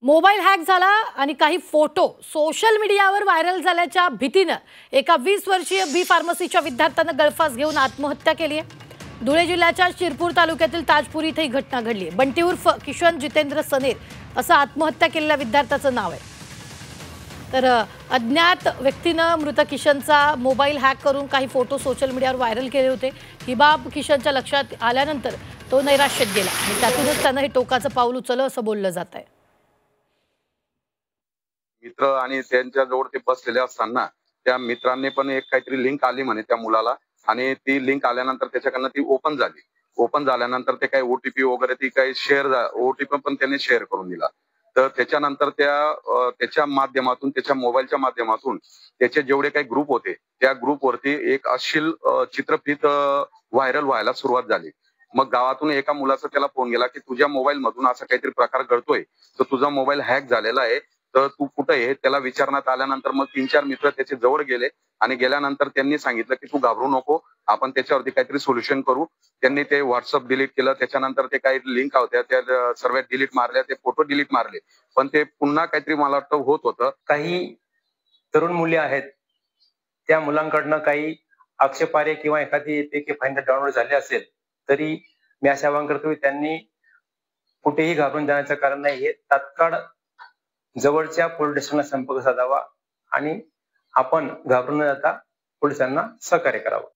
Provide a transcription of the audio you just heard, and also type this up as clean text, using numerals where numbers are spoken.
Mobile hack झाला आणि काही फोटो सोशल मीडियावर व्हायरल झाल्याच्या भीतीनं एका 20 वर्षीय बी फार्मसीच्या विद्यार्थ्यानं गळफास घेऊन आत्महत्या केली आहे। धुळे जिल्ह्याच्या शिरपूर तालुक्यातील ताजपूर इथे ही घटना घडली आहे। बंटी उर्फ किशन जितेंद्र सनेर असं आत्महत्या केलेल्या विद्यार्थ्याचं नाव आहे। तर अज्ञात व्यक्तीनं मृत किशनचा मोबाईल हॅक करून काही फोटो सोशल मीडियावर व्हायरल केले होते। ही बाब किशनच्या लक्षात आल्यानंतर तो नैराश्यात गेला आणि त्यातूनच त्यानं हे टोकाचं पाऊल उचललं असं बोललं जात आहे। मित्र आणि त्यांच्या जवळ ते बसलेले असताना त्या मित्रांनी पण एक काहीतरी लिंक आली म्हणे त्या मुलाला आणि ती लिंक आल्यानंतर त्याच्याकडनं ती ओपन झाली। ओपन झाल्यानंतर ते काही ओटीपी वगैरे ती काही ओटीपी पण त्यांनी शेअर करून दिला। तर त्याच्यानंतर त्याच्या माध्यमातून त्याच्या मोबाईलच्या माध्यमातून त्याचे जेवढे काही ग्रुप होते त्या ग्रुपवरती एक अश्लील चित्रफित व्हायरल व्हायला सुरुवात झाली। मग गावातून एका मुलाचा त्याला फोन गेला की तुझ्या मोबाईल मधून असा काहीतरी प्रकार घडतोय, तर तुझा मोबाईल हॅक झालेला आहे, तर तू कुठे आहे त्याला विचारण्यात आल्यानंतर मग 3-4 मित्र त्याच्या जवळ गेले आणि गेल्यानंतर त्यांनी सांगितलं की तू घाबरू नको, आपण त्याच्यावरती काहीतरी सोल्युशन करू। त्यांनी ते व्हॉट्सअप डिलीट केलं, त्याच्यानंतर ते काही लिंक होत्या त्या सर्व डिलीट मारल्या, ते फोटो डिलीट मारले, पण ते पुन्हा काहीतरी मला वाटतं होत होतं। काही तरुण मुले आहेत, त्या मुलांकडनं काही आक्षेपार्ह किंवा एखादी एपीके फाइल डाउनलोड झाली असेल तरी मी असं आवाहन करतो की त्यांनी कुठेही घाबरून जाण्याचं कारण नाही। हे तात्काळ जवळच्या पोलीस स्टेशनला संपर्क साधावा आणि आपण घाबरून न जाता पोलिसांना सहकार्य करावं।